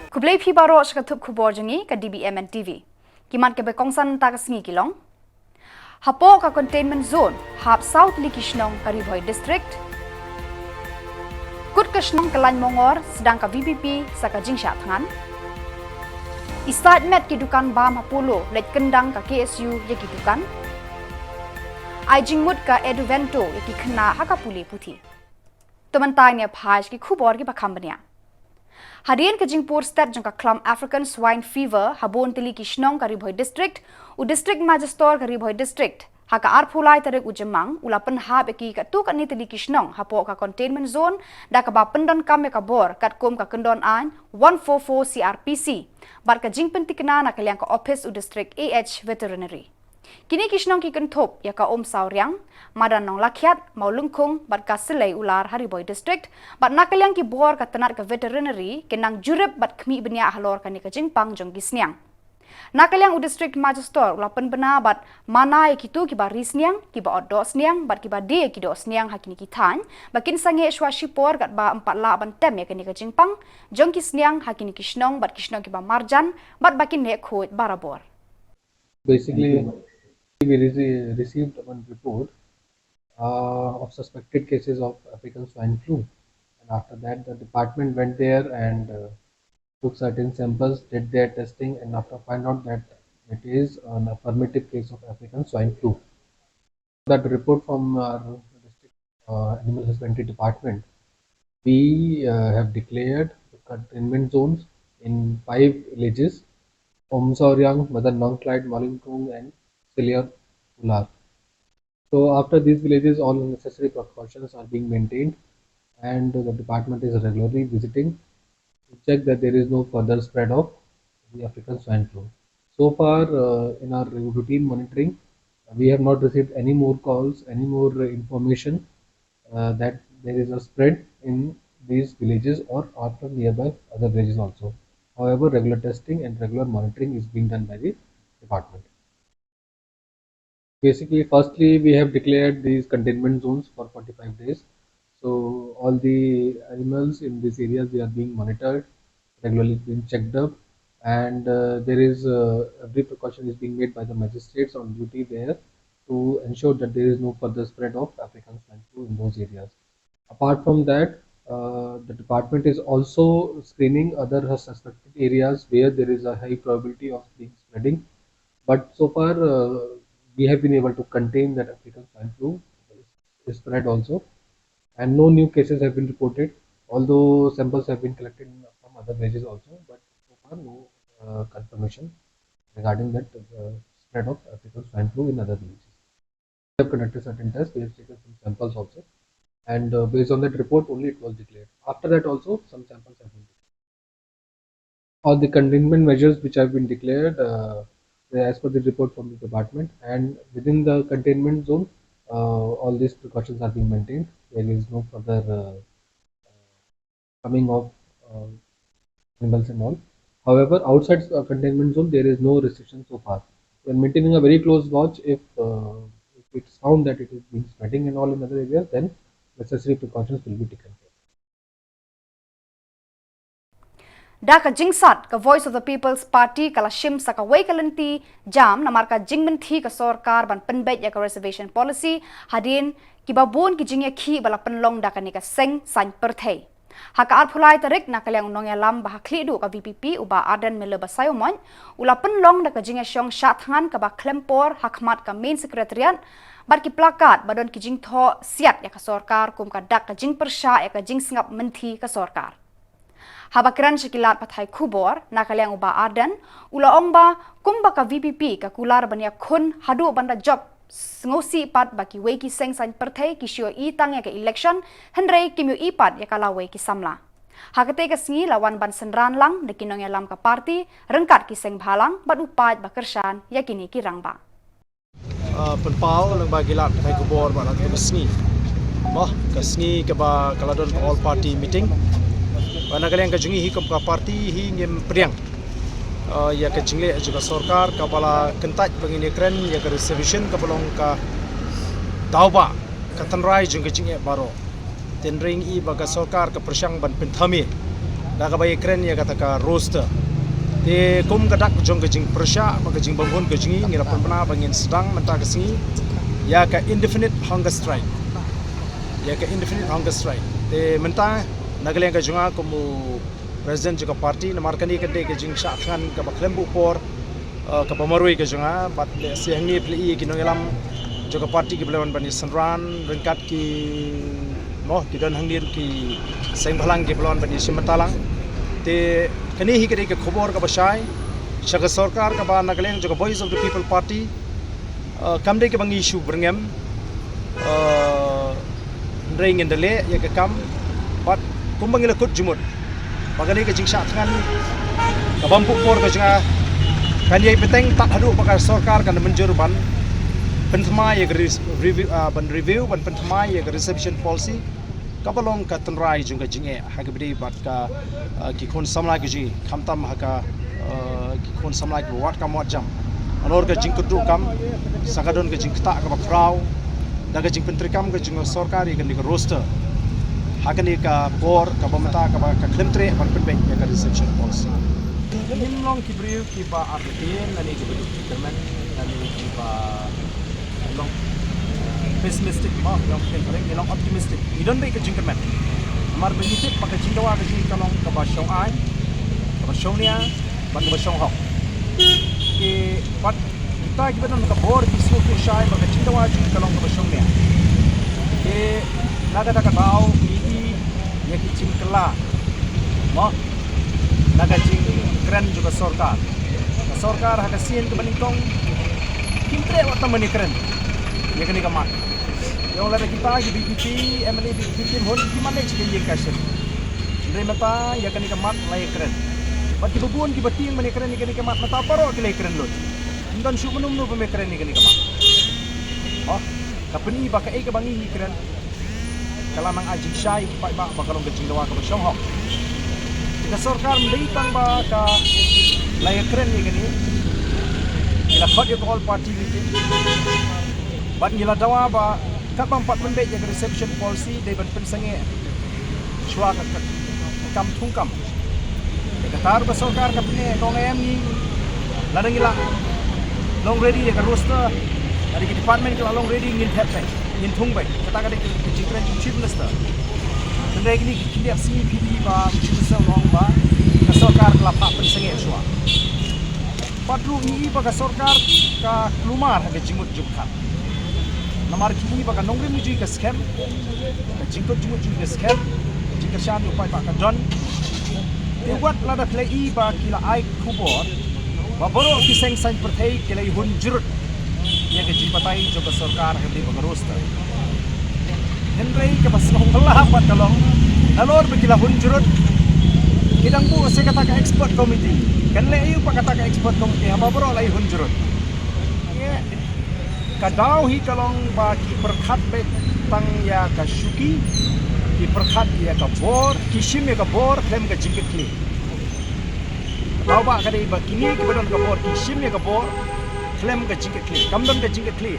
Kublai phi baro shkathup khubor jangi ka DBMN TV. Kiman ke bekongsan ta ka singi kilong. Hapo ka containment zone hap South Likishnong Karibhoy district. Kut kashnong kalan mongor sedang ka VPP sa ka jingsha thangan. Isad met ki dukan bam Apollo let kendang ka KSU ye ki dukan. Ai jingmut ka Eduvento ye ki khna hakapuli puthi. Tomantai ne phaj ki khubor ki bakhambania. Hadian ke Jingpur State jangka Klam African Swine Fever habon tili Kishnong Karibhoy District u District Magister Karibhoy District haka arphulai tarik ujemang ulapan hab eki ka tu kan tili Kishnong hapo ka containment zone da ka ba pendon kam ka bor kat kom ka kendon an 144 CRPC bar ka jingpen tikna na kalyang ka office u District AH Veterinary. Kini Kishnong ki kenthop ya ka om sauriang madan nong lakyat maulungkung bat ka selai ular Hariboy district bat nakalyang ki bor ka tenat ka veterinary kenang jurep bat khmi benia halor ka ni ka jingpang jong gisniang nakalyang u district magister ulapan bena bat manai kitu ki ba risniang ki ba odos niang bat ki ba de ki dos niang hakini ki than bakin sange shwa shipor gat ba 4 la ban tem ya ka ni ka jingpang jong kisniang hakini Kishnong bat Kishnong ki ba marjan bat bakin ne khoj barabor. Basically, we received one report of suspected cases of African swine flu, and after that the department went there and took certain samples, did their testing, and after find out that it is an affirmative case of African swine flu. That report from our district animal husbandry department, we have declared containment zones in 5 villages: Omsauriang, Madan Nongklide, Malingkung, and Siliar Ular. So after these villages, all necessary precautions are being maintained, and the department is regularly visiting to check that there is no further spread of the African swine flu. So far, in our routine monitoring, we have not received any more calls, any more information that there is a spread in these villages or after nearby other villages also. However, regular testing and regular monitoring is being done by the department. Basically, firstly, we have declared these containment zones for 45 days. So all the animals in these areas, they are being monitored, regularly being checked up, and there is every precaution is being made by the magistrates on duty there to ensure that there is no further spread of African swine flu in those areas. Apart from that, the department is also screening other suspected areas where there is a high probability of being spreading. But so far, we have been able to contain that African swine flu spread also, and no new cases have been reported. Although samples have been collected from other villages also, but so far no confirmation regarding that spread of African swine flu in other villages. We have conducted certain tests. We have taken some samples also, and based on that report only it was declared. After that also some samples have been declared. All the containment measures which have been declared as per the report from the department, and within the containment zone all these precautions are being maintained. There is no further coming of animals and all. However, outside containment zone there is no restriction so far. We are maintaining a very close watch. If it's found that it is being spreading and all in other areas, then necessary precautions will be taken care. Daka jingsat ka Voice of the People's Party kala shim saka way kalanti jam na marka jingmenti ka sorkar ban penbet ya ka reservation policy hadin ki babon ki jingya khi bala penlong daka ni ka seng san perthei haka arphulai tarik na kalyang nong yalam bah khlidu ka VPP uba Aden Mele Basayomon ula penlong daka jingya syong shathan ka ba klempor hakmat ka main secretariat bar ki plakat badon ki jing tho siat ya ka sorkar kum ka dak ka jing persha ya ka jing singap menti ka sorkar. Habakiran sekilat pathai khubor nakalyang uba Aden ula ongba kumba ka VPP ka kular bania khun hadu banda job ngosi pat baki weki seng san perthai kisio I tang ya ka election henrei kimyo I pat ya kala weki samla hakate ka singi lawan ban senran lang de kinong ya lam ka party rengkat ki seng bhalang bat upat bakersan ya kini ki rangba penpau lang bagilat pathai khubor ba nak kesni ka sngi ka ba kaladon all party meeting wana kalian kajungi hi ka parti hi ngem priang ya ka jingle juga sorkar ka bala kentaj bangini kren ya ka reservation ka balong ka tauba ka tanrai jung ka jinge baro tenring I baga sorkar ka persyang ban penthami Gagabai keren ya kata ka roster. Te kum kadak jong kejing persya, maka jing bangun kejing ngira pernah bangin sedang mentah kesini. Ya ka indefinite hunger strike. Ya ka indefinite hunger strike. Te mentah nagaleng ka junga kumu presiden juga parti namarkan ni kedai kejing syakhan ka baklembu por ka pamarui ka junga bat siang ni pli kinong elam juga parti ki belawan bani senran rengkat ki kita hangdir ki seng bhalang ki belawan bani simatalang te kani hi kedai ka khobor ka basai shaga sarkar ka ba nagaleng juga voice of the people party kamde ke bang issue berngem ring in the le ya ka kam bat kumbang ila kut jumut bagani ke jingsa kan kabampu por ke jinga kan ye peteng tak hadu pakar sarkar kan menjur ban penthma ye review ban penthma ye reception policy kabalong ka tenrai junga jinge hagabdi bat ka ki khon samla ki ji khamtam haka ki khon samla ki wat kam wat jam anor ka jingkudu kam sakadon ke jingta ka bakrau daga jing pentrikam ke jinga sarkar ye kan di roster hakani ka por ka pemeta ka klemtre ban penbek ya ka reception policy nimlong ki brio ki ba atin nani ki brio determine nani ki ba long pessimistic ma long temporary long optimistic you don't make a jinkerman amar benefit pakai cintawa ke jing kalong ka ba shong ai ka ba shong nia ba ka ba shong hok ki pat kita ki benan ka bor ki su ku shai ba ka cintawa jing kalong ka ba shong nia ki naga ka tau ya kicing kela, mo, naga cing keren juga sarkar. Sarkar haka sien ke meningkong, kintre waktu meni keren, ya kini kamat. Yang lada kita lagi BPP, MLA BPP hon gimana cik ye kasih. Dari mata ya kini kamat lagi keren. Bagi bebuan ki bati meni keren ya kini kamat mata paro ki lagi keren lot. Intan syuk menum nu peme keren ya kini kamat. Oh, kapeni baka ke bangi keren. Kalau nang ajing syai kipai ba bakalong kecing dawa ka syong hok kita sarkar menditang ba ka laya keren ni gani ila khot yo all party meeting bat ngila dawa ba ka bang pat penbe ya reception policy de ban pensange chua ka kam thungkam ka tar ba sarkar ka pne kong em ni ladang ngila long ready ya ka roster dari department ka long ready ngin thep in thung bai kata kata kecikran chief minister tendai gini kita CPD ba chief minister long ba ka sarkar kelapa pensengi shua patru ni ba ka sarkar ka klumar ha jimut jukha namar ki ba ka nongri muji ka scam ka jingkot jimut ka scam jingka shan upai ba ka don te wat lada play ba kila ai khubor ba boro ki seng sang perthai kila hun jurut ya ke jipatai jo ka sarkar ha di bagrosta henrei ke pasong Allah pat kalong nalor begila hunjurut kidang bu se kata ka expert committee kan le ayu pa kata ka expert committee haba bro lai hunjurut ye kadau hi kalong ba ki perkhat be tang ya ka shuki ki perkhat ya ka bor kishim ya ka bor klem ka jingket kli tau ba ka dei ba kini ki badon ka bor kishim ya ka bor klem ka jingket kli kamdon ka jingket kli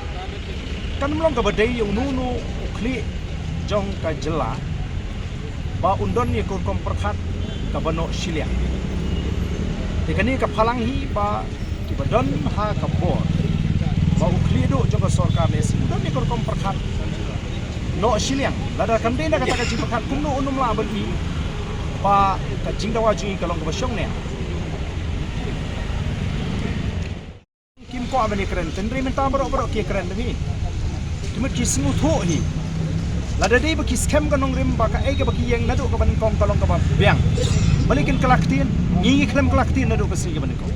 kan mlong ka badai yung nunu kli jong ka jela ba undon ni kur kom perkhat ka bano silia dekani ka phalang hi ba ki badon ha ka bor ba ukli do jong ka sarkar ne undon ni kur kom perkhat no silia lada kamde na kata ka jing perkhat kumno unum la bani ba ka jing dawa jing ka long ka syong ne kim ko abani keren tendri menta baro ki keren ni kimut ki smu tho hi lada dei baki scam ka nong rim baka ege baki yang nadu ka ban kong kalong ka ba biang balikin kalaktin ngi klem kalaktin nadu ka singi ban kong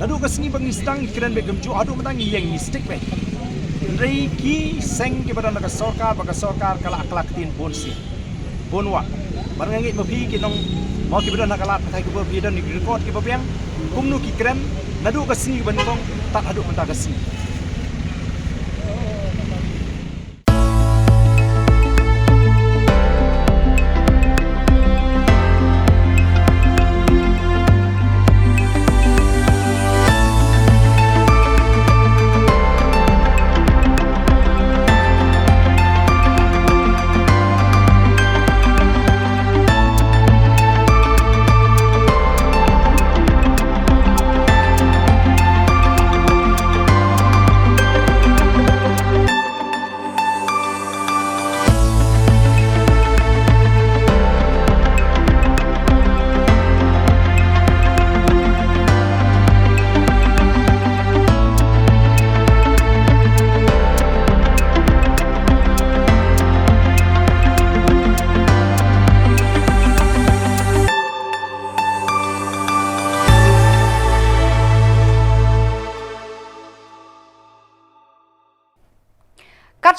nadu ka singi bang istang kren be gemju adu matang yang ni stick be rei ki seng ki badan ka sarkar baka sarkar kala kalaktin bonsi bonwa barangi mapi ki nong mo ki badan kala patai ko bi dan ni record ki ba biang kumnu ki kren nadu ka singi ban kong tak adu mata ka singi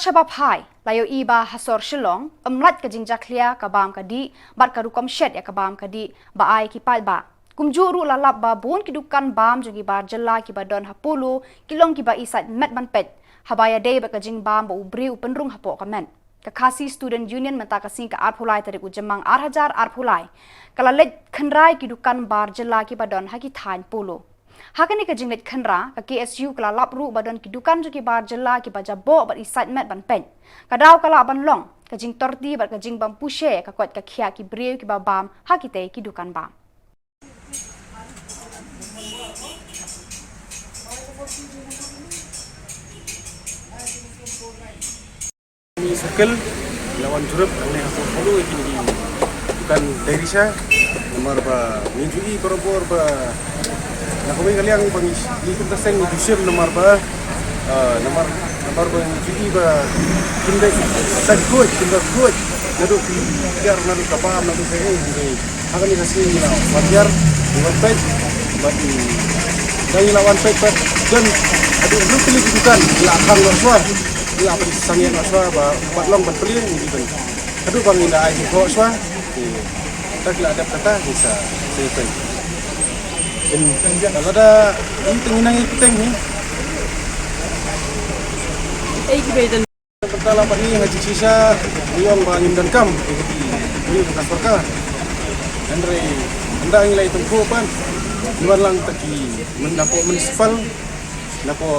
Shabab Hai, layo iba hasor shilong, lat ka jingja clear ka bam ka di, bat ka rukom shed ya ka bam ka di, ba ai ki pal ba. Kumjuru lalap ba bon kidukan bam jungi bar jela ki ba don hapulu, kilong ki ba isat met ban pet. Habaya day ba ka jing bam ba ubri upenrung hapo ka men. Kakasi Student Union menta kasing ka arpulai tarik ujemang arhajar arpulai. Kalalet khenrai kidukan bar jela ki ba don haki thain pulu. Hakani ka jinglet khenra ka KSU kala lapru badon kidukan juki bar jela ki baja bo bat isat met ban pen. Kadaw kala ban long ka jing torti bat ka jing bam pushe ka kot ka khia ki breu ki ba bam hakite kidukan bam. Ini circle lawan jurup ane aku follow ini bukan dari saya nomor ba minjui korobor ba nak kami kalian bang ikut keseng itu sim nomor ba nomor ba minjui ba kinda sakut nado biar nado kapam nado saya ini akan dikasih ni lah wajar one page bagi dari lawan page dan ada belum pilih bukan belakang luar dia apa disangnya maswa ba empat long ban pelin ni ben aduh bang inda ai ko swa tak la ada kata bisa sepen kalau ada ini tenginang piteng ni gibedan pertala pa ni ngaji sisa uyong ba ngin dan kam ni bekas perka andre anda ngilai tempo pan luar lang taki mendapo municipal napo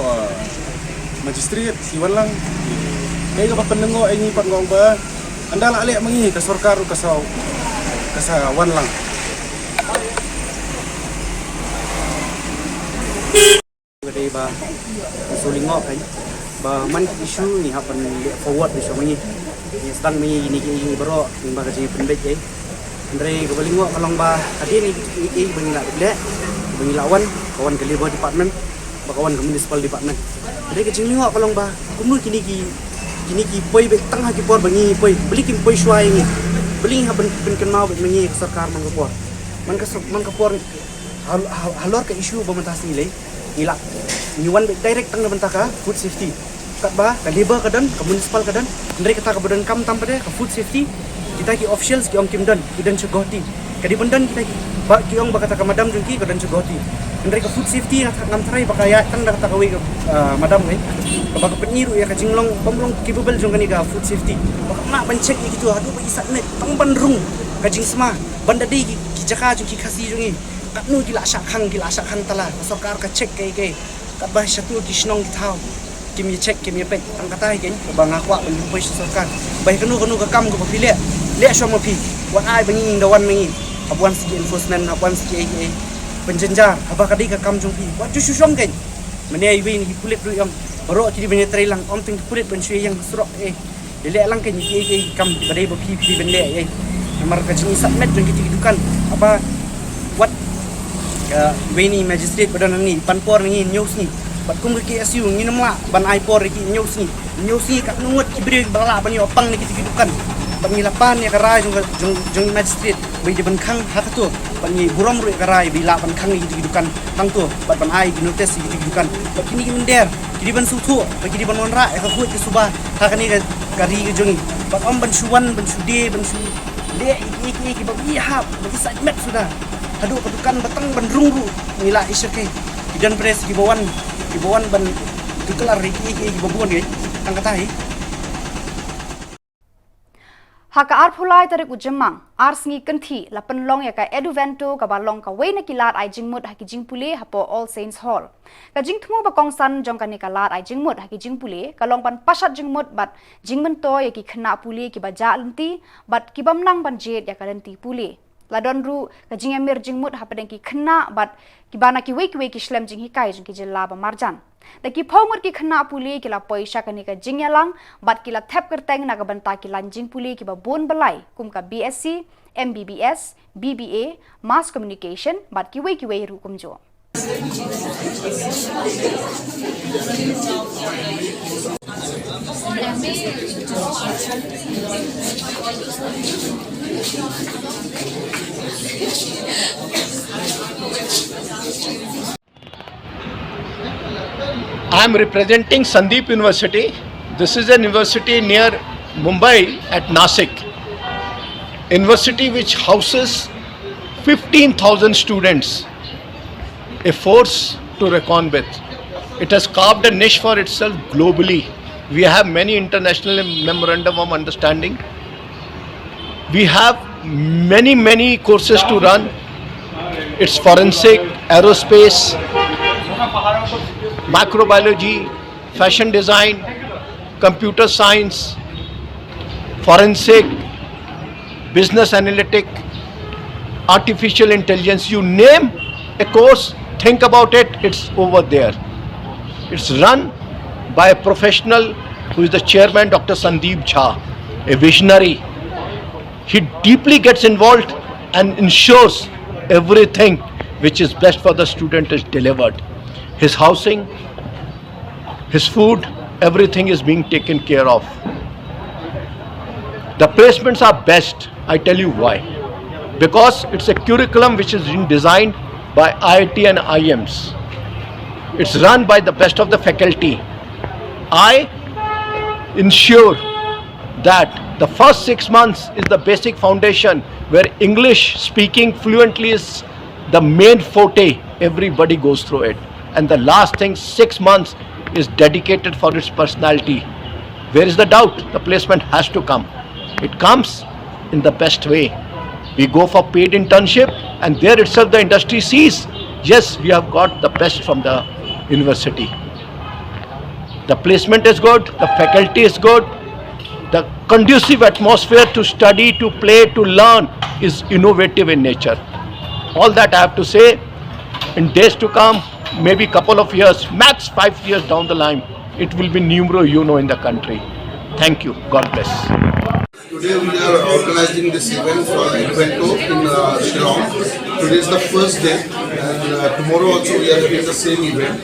Magistrat siwan lang kaya ka papanengo ay ni pangong ba andala ali mangi ka sarkar kasawan lang gede ba sulingo kay ba man issue ni hapan forward ni mangi ni stang mangi ini bro ni ba kasi pendek ay andre ko balingo kalong ba adi ni bangila dek bangilawan kawan kalibo department bakawan ke municipal department. Jadi kecil ni kalau bah, kumul kini ki poi bet tengah ki por bangi poi beli kim poi suai ni, beli ha ben kenal bet mengi sarkar man kapor, man kapor halor ke isu pementas nilai, nilak nyuan bet direct tengah bentaka food safety. Kat bah, kaliba kadan, ke municipal kadan, dari kata ke badan kam tampade ke food safety, kita ki officials ki om kim dan, kidan cegoti. Kadi bendan kita ki ong bakata ke madam jungki kadan cegoti. Dari ke food safety ngam try bakaya tang dak takawi ke madam kan baka penyiru ya kajinglong pamrong capable jong kani ka food safety baka nak ban check gitu aduh isat net tang bandrung kajing sma banda di ki jaka jong ki khasi jongi katnu gila sakhang tala sokar ka check kai kat bah satu ki snong ki thau kim ye check kim ye pek tang kata hi bang akwa ban pai sokar bai kanu ka kam ko pile le shoma pi wan ai bangi ndawan mengi abuan si enforcement abuan si penjenjar apa kadi ka kam jongpi wa ju susong kan mane ai win kulit ru yang baro kiri bene trailang om ting kulit ben sui yang surok le lang kan ki kam badai bo pi ben le nomor ka jing submit jong ki dukan apa what wini magistrate badan ni panpor ni news ni bat kum ki asu ni namla ban ai por ki news ni ka nungut ki bre bala ban yo pang ni ki dukan pengilapan ya karai jong magistrate bai ban khang hakatu pani buram ru karai bila ban khang ni gidukan tang tu bat ban ai notice gidukan bat kini mender kini ban sutu bagi di ban onra ka khut ki suba ha kani kari jongi bat om ban suwan ban sude ban su le iki babi ha bagi segment sudah hadu kedukan batang ban rungru nila isake idan press ki bawan ban tukelar iki babon ge tang katai Haka arpulai tarik ujemang arsengi kenti la penlong ya ka eduvento ka balong ka we na kilat ai jingmut haki jingpule hapo All Saints Hall ka jingthmu ba kongsan jong ka ni kalat ai jingmut haki jingpule ka long pan pasat jingmut bat jingmento ya ki khna pule ki ba ja lenti bat ki bamnang ban jet ya ka lenti pule la don ru ka jingamir jingmut hapadeng ki khna bat ki bana ki we ki shlem jing hikai jing ki jela ba marjan Taki phomur ki khna puli kila paisa kani ka jingyalang bat kila thep kerteng na ka banta kila jing puli ki ba bon balai kum ka BSc MBBS BBA Mass Communication bat ki we ru kum jo I am representing Sandeep University This is an university near Mumbai at Nasik. University which houses 15,000 students. A force to reckon with. It has carved a niche for itself globally. We have many international memorandum of understanding. We have many courses to run. It's forensic, aerospace, microbiology, fashion design, computer science, forensic, business analytic, artificial intelligence. You name a course, think about it, it's over there. It's run by a professional who is the chairman, Dr. Sandeep Jha, a visionary. He deeply gets involved and ensures everything which is best for the student is delivered. His housing, his food, everything is being taken care of. The placements are best. I tell you why. Because it's a curriculum which is being designed by IIT and IIMs. It's run by the best of the faculty. I ensure that the first 6 months is the basic foundation where English speaking fluently is the main forte. Everybody goes through it. And the last thing, 6 months is dedicated for its personality. Where is the doubt? The placement has to come. It comes in the best way. We go for paid internship and there itself the industry sees, yes, we have got the best from the university. The placement is good, the faculty is good, the conducive atmosphere to study, to play, to learn is innovative in nature. All that I have to say. In days to come, maybe couple of years, max 5 years down the line, it will be numero uno in the country. Thank you. God bless. Today we are organizing this event for Evento in Shillong. Today is the first day and tomorrow also we are having the same event.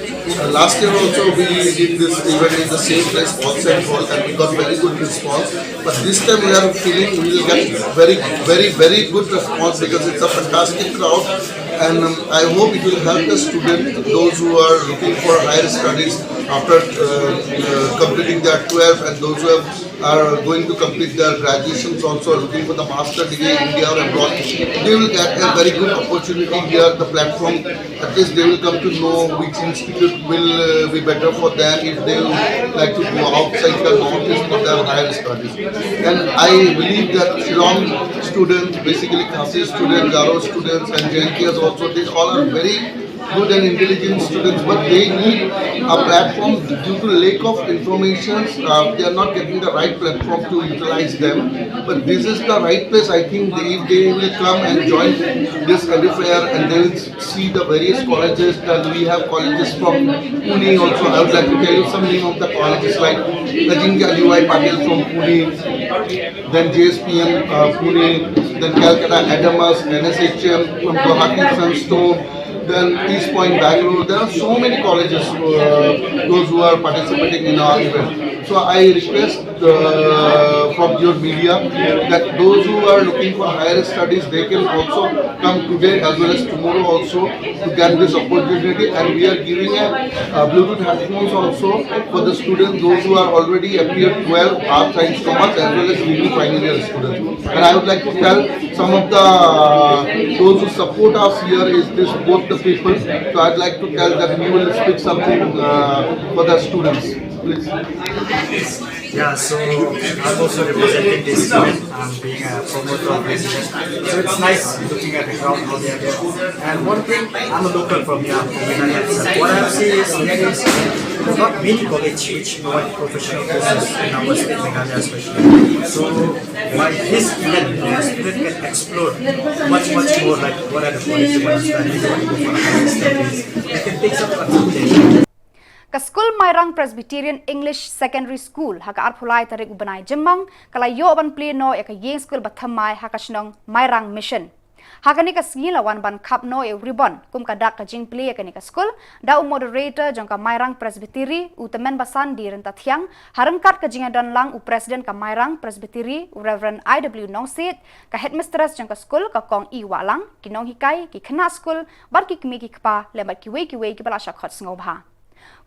Last year also we did this event in the same place, All Hall, and we got very good response. But this time we are feeling we will get very good response because it's a fantastic crowd. And I hope it will help the students, those who are looking for higher studies after completing their 12th and those who are going to complete their graduations also looking for the master degree in India or abroad. They will get a very good opportunity here, the platform. At least they will come to know which institute will be better for them if they would like to go outside the northeast for their higher studies. And I believe that Shillong students, basically Khasi students, Garo students and JNKs also, they all are very good and intelligent students, but they need a platform due to lack of information. They are not getting the right platform to utilize them. But this is the right place. I think if they will come and join this fair and they will see the various colleges. And we have colleges from Pune also. I would like to tell you some name of the colleges like Ajinkya D.Y. Patil from Pune, then JSPM Pune, then Calcutta Adamas, NSHM from Guwahati Sunstone, then East Point Bangalore. There are so many colleges, those who are participating in our event. So I request from your media that those who are looking for higher studies, they can also come today as well as tomorrow also to get this opportunity. And we are giving a Bluetooth headphones also for the students, those who are already appeared 12 Art Science Commerce as well as legal final year students. And I would like to tell some of the those who support us here is this both the people. So I'd like to tell that we will speak something for the students. Please. Yeah, so I'm also representing this event. I'm being a promoter of this event. So it's nice looking at the crowd how they are there. And one thing, I'm a local from here, from Meghalaya itself. What I've seen is there's not many colleges which provide professional courses in our state, Meghalaya especially. So by this event, the student can explore much more like what are the colleges they want to study, they want to go for higher studies. They can take some advantage. Ka School Mairang Presbyterian English Secondary School haka arpulai tarik ubanai jemang kala yo ban pleno ya ka yeng school bathamai haka shnong Mairang Mission. Haka ni ka sgila wan ban kap no e ribbon kum ka dak ka jing play ka ni ka school da moderator jong ka Mairang Presbytery utamen basan di renta thiang harangkat ka jinga dan lang u president ka Mairang Presbytery Reverend IW Nongsit ka headmistress jong ka school ka kong I walang kinong hikai ki khna school bar ki kmi ki kpa le mat ki we ki bala sha khot sngo bha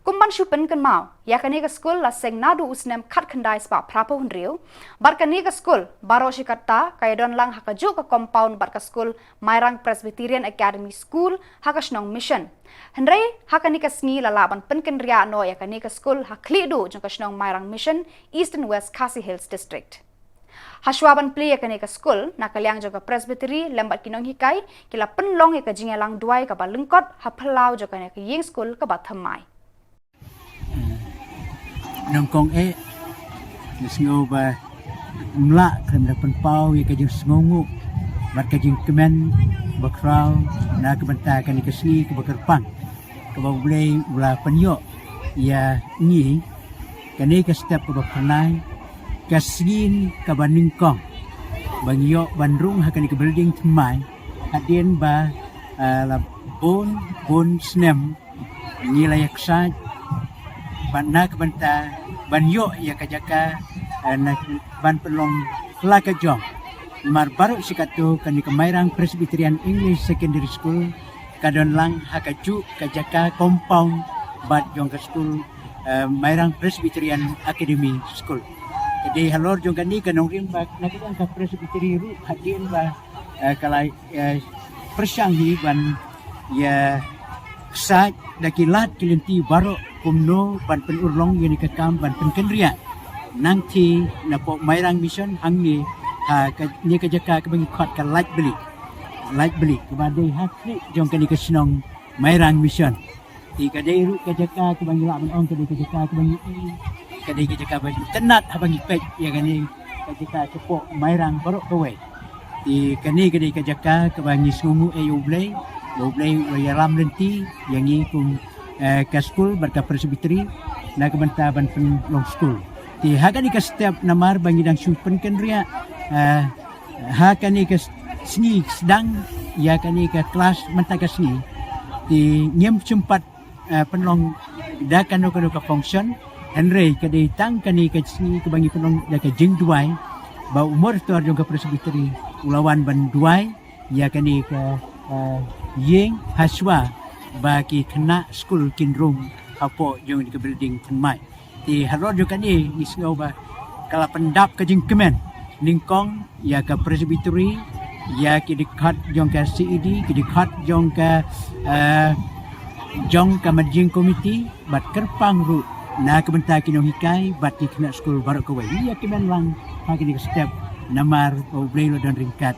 Kumban shupen kan mau, ya kani ka skul la seng nadu usnem kat kendai spa prapo hunriu, bar kani ka skul baro shikata kaya don lang hakaju ka compound bar ka skul Mairang Presbyterian Academy School hakasnong mission. Hendrai hakani ka sngi la laban penken ria no ya kani ka skul haklidu jong kasnong Mairang Mission East and West Khasi Hills District. Hashwaban play ya kani ka skul na kalyang jong ka presbytery lembat kinong hikai kila penlong ya ka jingelang duai ka ba lengkot hapelau jong kani ka ying skul ka ba thamai. Nongkong sengaw ba mla kerana penpau ya kajing sengongu mat kajing kemen bakrau na kebenta kani kesni ke bakerpang ke boleh ula penyo ya ni kani ke step ke bakernai kasgin ke baningkong bangyo bandrung hakani ke building temai hadien ba la bon snem ni layak sa ban kebenta ban yo ya kajaka ban pelong kelaka jong mar baru sikatu kani ke Mairang Presbyterian English Secondary School kadon lang hakaju kajaka compound bat jong ke school Mairang Presbyterian Academy School. Jadi halor jong kani kanong rim ba nakita ka Presbyterian ru hadin ba kalai persanghi ban ya sa dakilat kilenti baro kumno ban penurlong yang dikekam ban penkendria nangti na po Mairang Mission hangni ni kajaka kebangi khot ka light beli kebadai hakri jong kani kesenong Mairang Mission ti kadai ru kajaka kebangi laban ong kajaka kebangi kajaka ban tenat habangi pek ya kani kajaka cepo Mairang barok kowe ti kani kajaka kebangi sungu ublay wayaram lenti yang ni kum ke school berka presbytery na kebantaban pen long school ti hakani ke step namar bangi dang supen kendria hakani ke sni sedang ya kani ke kelas mentaka sni ti nyem sempat penlong dakan no ka function Henry ke ditang kani ke sni ke bangi penlong da ke jing duai ba umur tu arjong ke presbytery ulawan ban duai ya kani ke yeng haswa bagi kena school kinrung apa jong di building tenmai ti harod jo kani isngau ba kala pendap ke jing kemen ningkong ya ke presbytery ya ki dekat jong ke CED ki dekat jong ke managing committee bat kerpang ru na kebenta kinong hikai bat ki kena school baru ko ya kemen lang hagi di step namar obrelo dan ringkat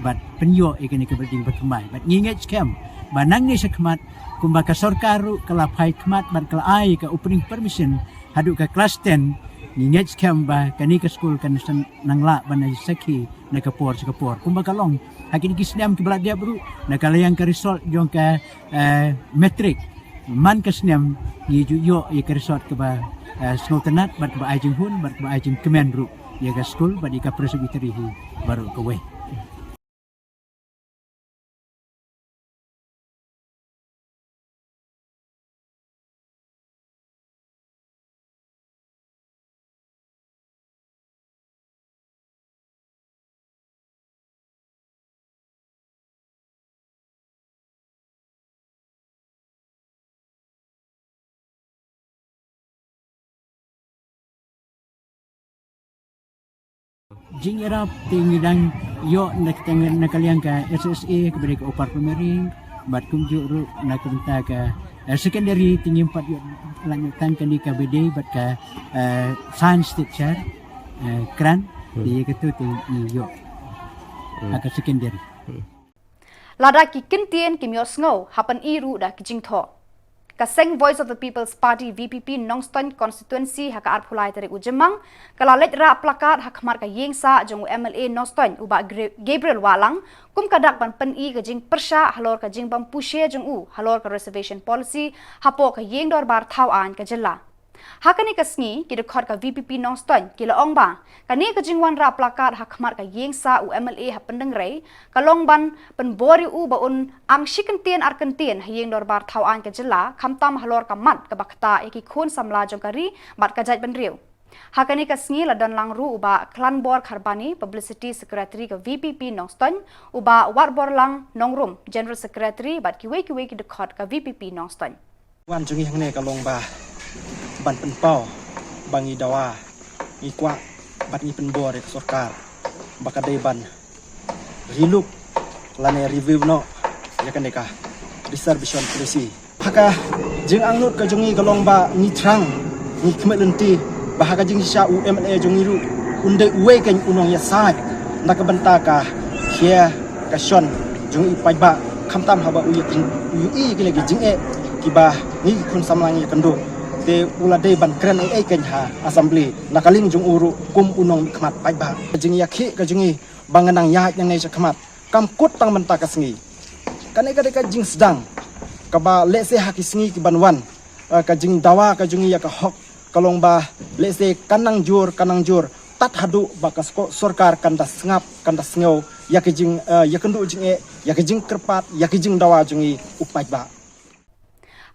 bat penyo ikani ke building berkemai bat nginget scam banang ni sekmat kumbaka sorkaru kalapai kemat bat kalai ke opening permission haduk ke kelas 10 nginget scam ba kani ke school kan nangla banai saki na kapor kumbaka long hakini kisnam ke beladia bru na kalayang ke result jong ke metric man ke snam ni yo ke result ke ba snowtenat bat ba ajing hun bat ba ajing kemen ru ya ke school bat ka presbytery baru ke we. Jing erap tinggi dan yo nak tengah nakaliang ka SSA kepada ke opar pemering bat kumju ru nak benta ka secondary tinggi 4 yo lanjutan kan di KBD bat ka science teacher kran di ketu tinggi yo agak secondary Lada ki kintien ki mios ngau hapan iru da ki jingtho. Kaseng Voice of the People's Party VPP Nongstoin constituency haka arpulai dari ujemang kalalet ra plakat hak mar ka yengsa jong MLA Nongstoin uba Gabriel Walang kum kadak ban pen i ka jing persha halor ka jing bam pushe jong halor ka reservation policy hapo ka yeng dor bar thau an ka jella hakani ka sngi ki dekhot ka VPP Nongstoin ki la ong ba kani ka jing wan ra plakat hak mar ka yengsa MLA ha pendeng rei ka long ban pen bori ba un ang shikentien arkentien hayeng dor bar thau an ka jella kamtam halor ka mat ka bakta eki khun samla jong kari bat ka jait ban riu hakani ka sngi la dan lang ru uba klan bor kharbani publicity secretary ka VPP Nongstoin uba warbor lang nongrum general secretary bat ki we ki dekhot ka VPP Nongstoin Wan jungi hangne kalong ba ban penpau bangi dawa ni kwa bat ni penbor ke sarkar bakadai ban riluk lane review no ya kan deka reservation policy haka jing angnut ka jungi kalong ba ni trang ni khmet lenti bahaga jing sha UMNA jungi ru unde uwe kan unong ya sai nak benta ka khia ka shon jungi pai ba khamtam haba ui ki lagi jing kiba ni kun samlang ya kendo te ulade ban kren ai kan ha assembly nakaling jung uru kum unong khmat pai ba jing ya khi ka jungi banganang ya yang nei khmat kam kut tang benta ka sengi kan ka deka jing sedang ka ba le se ha ki sengi ki banwan ka jing dawa ka jungi ya ka hok kalong ba le se kanang jur tat hadu ba ka sarkar kan da sngap kan da sngo ya ki jing ya kendu jing ya ki jing kerpat ya ki jing dawa jungi upai ba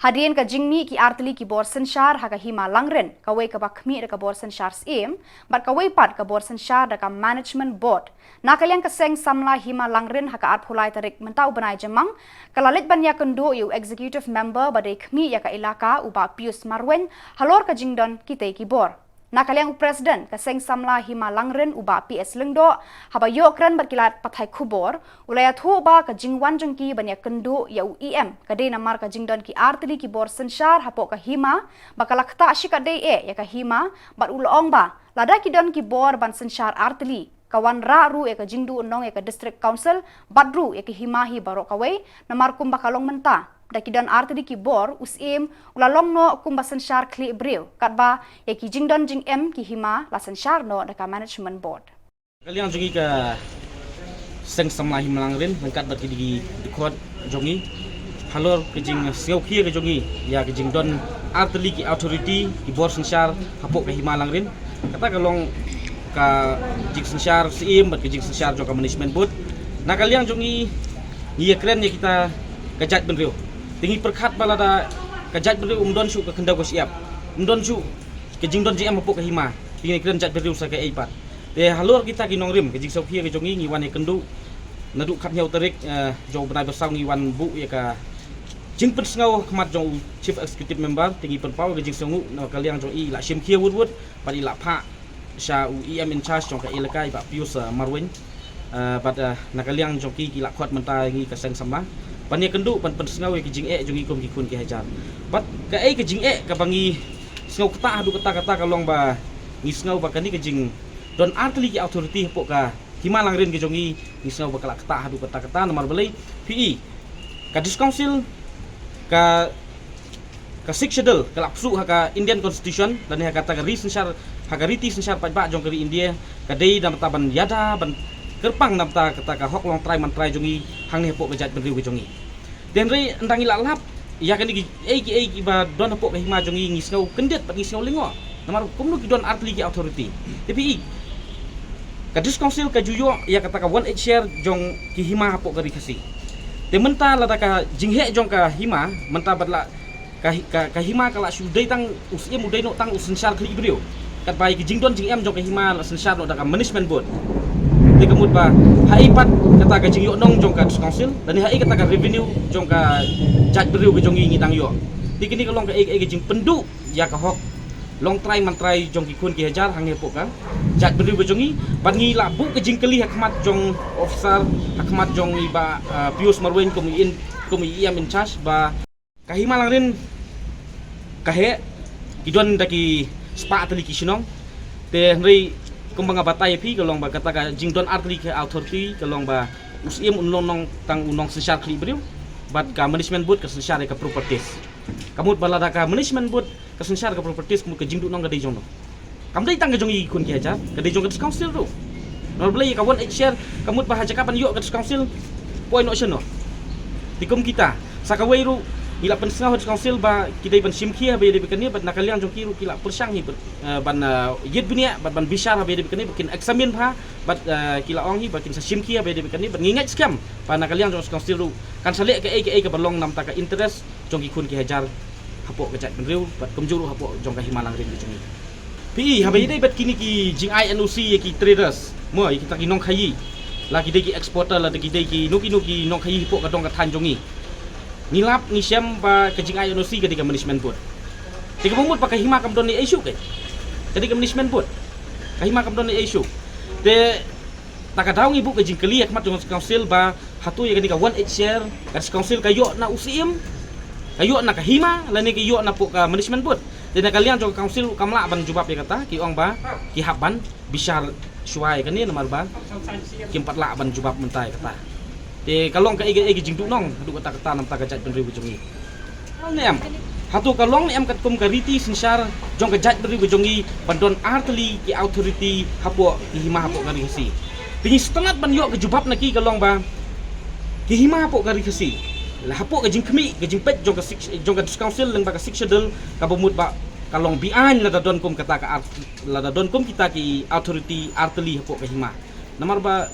Hadirin ka jingmi ki artli ki bor senshar ha ka hima langren ka wei ka bakmi ka bor senshar sim bat ka wei pat ka bor senshar da ka management board na kalian ka seng samla hima langren ha ka arphulai tarik mentau banai jamang kalalit ban ya kendo yu executive member badai khmi ya ka ilaka uba Pius Marwen halor ka jingdon kitei ki bor na kalian president ka seng samla hima langren uba PS Lengdo haba yo kran berkilat pathai khubor ulaya thu ba ka jingwan jengki banya kendo ya UEM ka de namar ka jingdon ki artli ki bor senshar hapo ka hima bakalakta shika de ya ka hima bat ulong ba lada ki don ki bor ban senshar artli kawan ra ru ka jingdu nong ka district council badru ki hima hi barok kawai namar kum bakalong menta dakidan arti ki bor usim ulalong no kumba senshar kli breu katba ki jingdon jing ki hima la senshar no daka management board kalian jungi ka seng samla himlang rin lengkat bat di dikot jongi halor ke jing sengau khia ke jongi ya ke jingdon arti ki authority ki bor senshar hapok ke himalang rin kata kalong ka jing senshar sim bat ke jing senshar joka management board na kalian jongi ya keren ya kita kajat benreu tinggi perkhat balada kajat beri umdon su ke kendau ko siap umdon su ke jingdon jm apok ke hima tinggi keren jat beri usa ke eipat te halor kita ki nongrim ke jing saukhia ke jongi ngiwan e kendu nadu khat nyau terik jo benai besau ngiwan bu ya ka jing pen sngau khmat jong chief executive member tinggi pen pau ke jing songu no kaliang jong i la sim khia wud pat i la pha sha UEM in charge jong ka ilakai ba Pius Marwen pat nakaliang jong ki la khot mentai ngi ka seng sama Pania kendu pan sengau ke jing jongi kom ki kun ki hajar. Bat ka ke jing ka bangi sengau kata hadu kata kalong ba ngi sengau ba kani ke jing don artli ki authority pok ka himalang rin ke jongi ngi sengau ba kala kata hadu kata nomor belai PE ka dis council ka six schedule ka lapsu ha ka Indian constitution dan ha kata ka senshar ha ka riti senshar pa jong kari India ka dei dam taban yada ban kerpang namta kata ka hok long try man try jongi hang ne pok bejat beriu ke jongi den re endangi lalap ya kan ki ba don pok hima jongi ngi sngau kendet pat ngi sngau lingo namar kumnu ki don artli ki authority tapi ka dis council ka juyo ya kata ka 1/8 share jong ki hima pok kari kasi te menta lada ka jinghe jong ka hima menta badla ka hima kala sudai tang usim udai no tang usenshar kli beriu kat bai ki jingdon jing em jong ka hima senshar no da ka management board di kemud ba hai pat kata ka jing yo nong jong ka council dan hai kata ka revenue jong ka jat beriu ke jongi ngitang yo di kini kalong ka ke jing pendu ya ka hok long try man try jong ki kun ki hajar hang ne pok ka jat beriu ke jongi ban ngi la bu ke jing keli hakmat jong officer hakmat jong iba Pius Marwen kum in charge ba ka himalang rin kahe kidon daki spa atli ki sinong te ri kumbang batai pi kalong ba kata ka jingdon artli ke authority kalong ba usim unlong tang unong senshar kli beriu bat ka management board ka senshar ka properties kamut balada ka management board ka senshar ka properties kamut ka jingdu nong ga dei jong no kam dei tang ga jong i kun ki hajar ka dei jong ka council ro nor blai ka 1/8 share kamut ba haja kapan yo ka council point no no tikum kita sakawai ru ila pen sengau council ba kita ban simkhia ba de bekani bat nakaliang jong kiru kila persang hi ban yet bunia ban bishar ba de bekani bikin examine pha bat kila ong hi bakin sa simkhia ba de bekani ban ngingat scam pa nakaliang jong council ru kan sale ke ke balong nam ta ka interest jong ki kun ki hajar hapok ke jat benriu bat kumjuru hapok jong ka himalang rin jong pi ha ba de bat kini ki jing INOC ki traders mo kita ki nong khayi la ki de ki exporter la de ki de ki nuki nong khayi hapok ka dong ka than jongi ngilap ni syam ba kajing ayo no si ketika management board tiga pemut pakai hima kam don ni isu ke ketika management board kahima kam don ni isu te takadaw ibu kajing kali akmat jong council ba hatu ya ketika 1 share kas council kayo na usim kayo na kahima lani kayo na po ka management board dan kalian jong council kamla ban jubab ya kata ki ong ba ki haban bisa suai kan ni nomor ba ki 4 la ban jubab mentai kata te kalong ka ige jing du nong du kata kata nam ta ka jat beri bujongi nem hatu kalong em kat kum kariti sinsar jong ka jat beri bujongi pandon artli ki authority hapo ki hima hapo kari si pingi setengah ban yo ke jubab naki kalong ba ki hima hapo kari si la hapo ka jing kemi ka jing pet jong ka council leng ba ka schedule ka bomut ba kalong bian la don kum kata ka la don kum kita ki authority artli hapo ka hima namar ba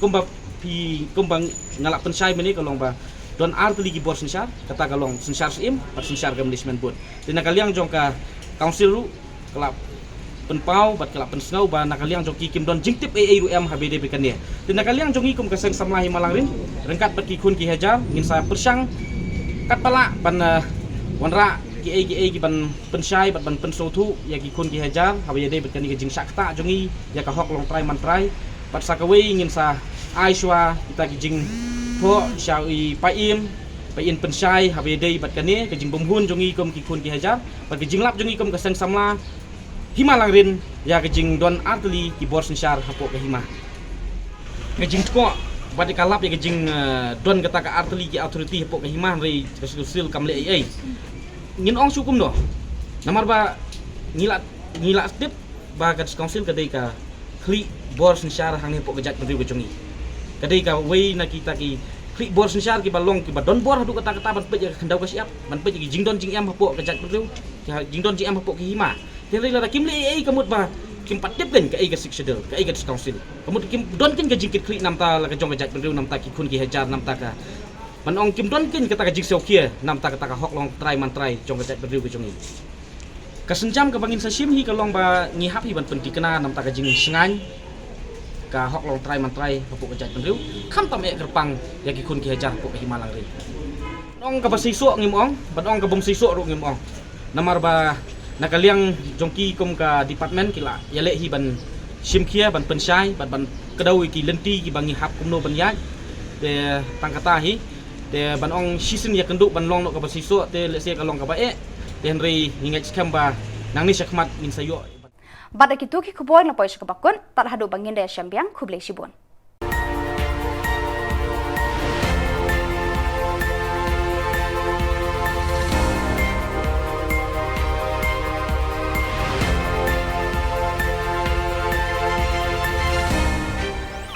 kum ba pi kumbang ngalak pensai meni kalong ba don artli ki bor sinsar kata kalong sinsar sim par sinsar ka management board tina kaliang jong ka council lu kelap penpau bat kelap pensngau ba nakaliang jong ki kim don jingtip ru em HBD bekan dia tina kaliang jong ikum ka seng samlahi malang rin rengkat bat ki kun ki hajar ngin saya persang kat pala ban wanra ki ban pensai bat ban pensothu ya ki kun ki hajar HBD bekan ni jing sakta jongi ya ka hok long try man try bat sakawei ngin sa Aishwa kita kijing po syai paim pensai HBD bat kane kijing bomhun jongi kom ki kun ki hajar bat kijing lap jongi kom kasang samla hima langrin ya kijing don artli ki bor sinsar hapo ka hima kijing ko bat kalap ya kijing don kata ka artli ki authority hapo ka hima rei kasil kamle ai ngin ong sukum do namar ba ngila step ba ka council kadai ka kli bor sinsar hang hapo ka jat beri jongi kadai ka wei na kita ki klik bor sinsar ki balong ki badon bor hadu kata ban pe khandau ka siap ban pe ki jingdon jing em hapo ka jat beriu jingdon jing em hapo ki hima tele la kim le ai kamut ba kim pat dep ken ka ai ka schedule ka ai ka council kamut kim don ken ka jingkit klik nam ta la ka jong ka jat beriu nam ta ki kun ki hajar nam ta ka ban ong kim don ken kata ka jing sokia nam ta kata ka hok long try man try jong ka jat beriu ka jong ni kasenjam ka bangin sa sim hi ka long ba ngi hap hi ban pen kena nam ta ka jing sengan ka hok long try man try hapo ka jat beriu kham tam e kerpang ya ki kun ki hajar hapo ka himalang rin ong ka basiso ngim ong ban ong ka bom siso ro ngim ong namar ba nakaliang jongki kum ka department kila yale hi ban simkia ban pensai ban kedau ki lenti ki bangi hap kumno ban ya te tangkata hi te ban ong season ya kenduk ban long no ka basiso te lese ka long ka ba e te henry ngingat skamba nang ni sakmat min sayo Badak itu ki kuboy na poy sa kabakon, tar hado bangin daya siyambiyang kublay sibon.